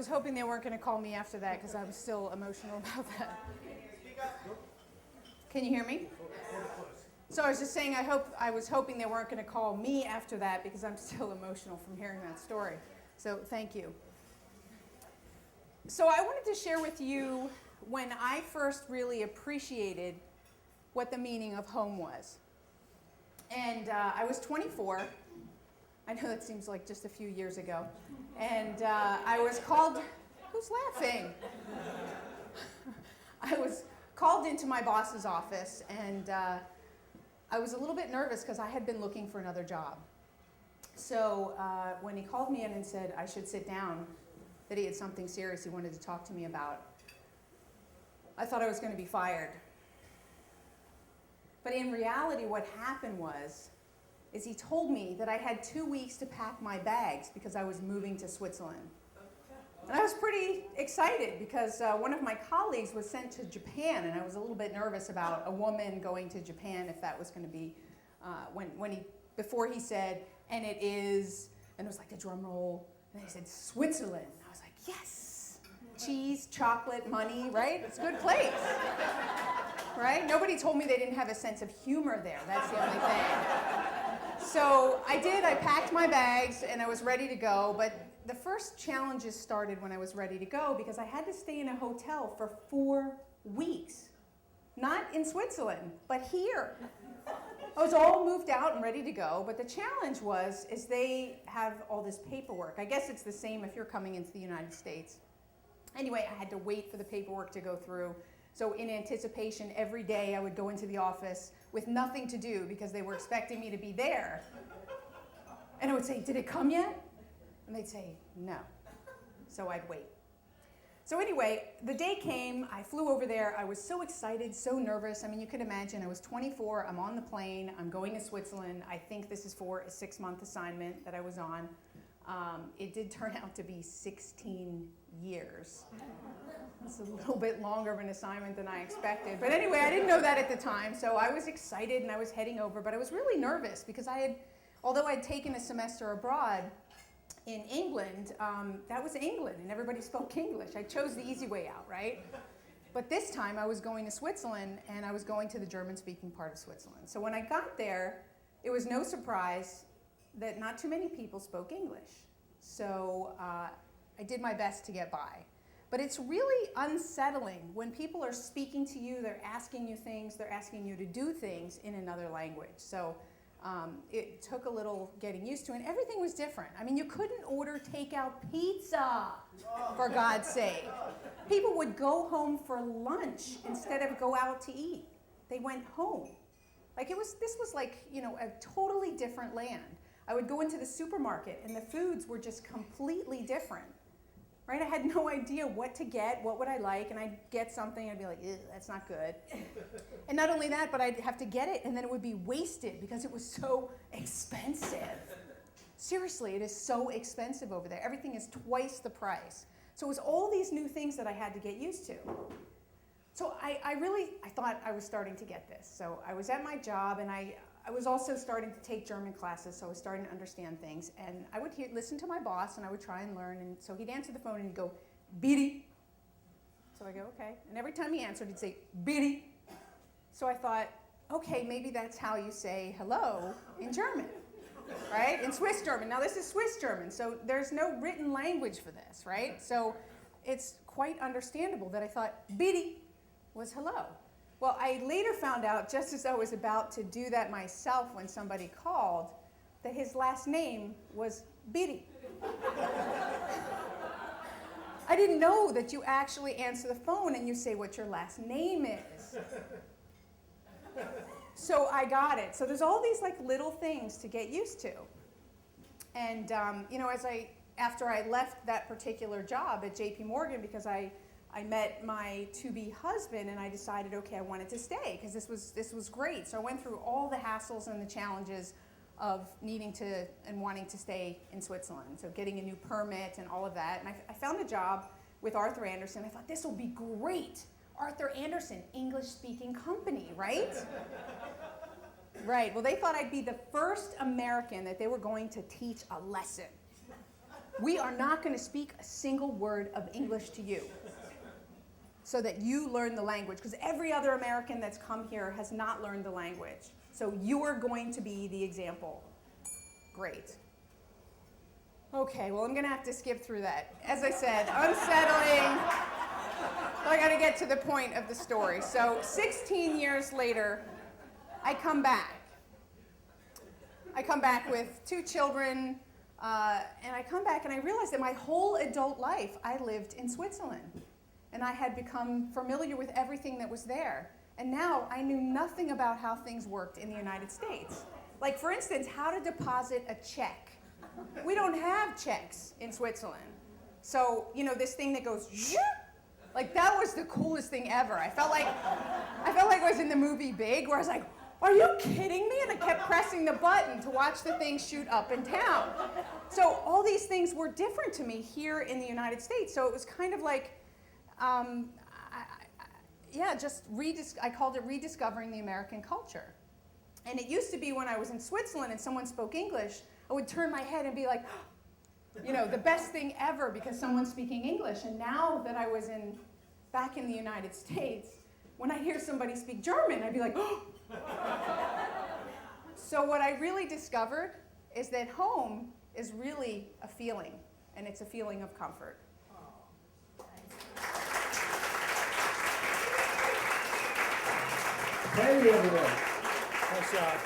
was hoping they weren't going to call me after that because I was still emotional about that. Can you hear me? So I was just saying I was hoping they weren't going to call me after that because I'm still emotional from hearing that story. So thank you. So I wanted to share with you when I first really appreciated what the meaning of home was. And I was 24. I know that seems like just a few years ago. And I was called, who's laughing? I was called into my boss's office, and I was a little bit nervous because I had been looking for another job. So when he called me in and said I should sit down, that he had something serious he wanted to talk to me about, I thought I was going to be fired. But in reality, what happened is he told me that I had 2 weeks to pack my bags because I was moving to Switzerland. And I was pretty excited because one of my colleagues was sent to Japan, and I was a little bit nervous about a woman going to Japan, if that was going to be, before he said, and it is, and it was like the drum roll, and he said, Switzerland. And I was like, yes, cheese, chocolate, money, right? It's a good place, right? Nobody told me they didn't have a sense of humor there. That's the only thing. So I packed my bags, and I was ready to go, but the first challenges started when I was ready to go because I had to stay in a hotel for 4 weeks. Not in Switzerland, but here. I was all moved out and ready to go, but the challenge is they have all this paperwork. I guess it's the same if you're coming into the United States. Anyway, I had to wait for the paperwork to go through. So in anticipation, every day I would go into the office with nothing to do because they were expecting me to be there. And I would say, did it come yet? And they'd say, no. So I'd wait. So anyway, the day came, I flew over there, I was so excited, so nervous. I mean, you can imagine, I was 24, I'm on the plane, I'm going to Switzerland. I think this is for a 6-month assignment that I was on. It did turn out to be 16 years. It's a little bit longer of an assignment than I expected. But anyway, I didn't know that at the time, so I was excited and I was heading over, but I was really nervous because although I'd taken a semester abroad, in England, that was England, and everybody spoke English. I chose the easy way out, right? But this time I was going to Switzerland, and I was going to the German-speaking part of Switzerland. So when I got there, it was no surprise that not too many people spoke English. So I did my best to get by. But it's really unsettling when people are speaking to you, they're asking you things, they're asking you to do things in another language. So it took a little getting used to, and everything was different. I mean, you couldn't order takeout pizza, for God's sake. People would go home for lunch instead of go out to eat. They went home. This was like, a totally different land. I would go into the supermarket, and the foods were just completely different. Right? I had no idea what to get, what would I like, and I'd get something, and I'd be like, ew, that's not good. And not only that, but I'd have to get it, and then it would be wasted because it was so expensive. Seriously, it is so expensive over there. Everything is twice the price. So it was all these new things that I had to get used to. So I thought I was starting to get this. So I was at my job, and I was also starting to take German classes, so I was starting to understand things. And I would listen to my boss, and I would try and learn. And so he'd answer the phone, and he'd go, Bitte. So I go, okay. And every time he answered, he'd say, Bitte. So I thought, okay, maybe that's how you say hello in German, right? In Swiss German. Now, this is Swiss German, so there's no written language for this, right? So it's quite understandable that I thought, Bitte was hello. Well, I later found out, just as I was about to do that myself when somebody called, that his last name was Bitte. I didn't know that you actually answer the phone and you say what your last name is. So I got it. So there's all these little things to get used to. And after I left that particular job at JP Morgan, because I met my to-be husband, and I decided, okay, I wanted to stay because this was great. So I went through all the hassles and the challenges of needing to and wanting to stay in Switzerland. So getting a new permit and all of that. And I found a job with Arthur Andersen. I thought, this will be great. Arthur Andersen, English-speaking company, right? Right. Well, they thought I'd be the first American that they were going to teach a lesson. We are not going to speak a single word of English to you so that you learn the language, because every other American that's come here has not learned the language. So you are going to be the example. Great. Okay, well, I'm going to have to skip through that. As I said, unsettling. I got to get to the point of the story. So 16 years later, I come back. I come back with 2 children, and I come back and I realize that my whole adult life I lived in Switzerland. And I had become familiar with everything that was there. And now I knew nothing about how things worked in the United States. Like, for instance, how to deposit a check. We don't have checks in Switzerland. So, you know, this thing that goes, like, that was the coolest thing ever. I felt like I was in the movie Big, where I was like, are you kidding me? And I kept pressing the button to watch the thing shoot up and down. So all these things were different to me here in the United States. So it was kind of like, I called it rediscovering the American culture. And it used to be when I was in Switzerland and someone spoke English, I would turn my head and be like, you know, the best thing ever because someone's speaking English. And now that I was back in the United States, when I hear somebody speak German, I'd be like, oh. So what I really discovered is that home is really a feeling, and it's a feeling of comfort. Thank you, everyone. Nice job.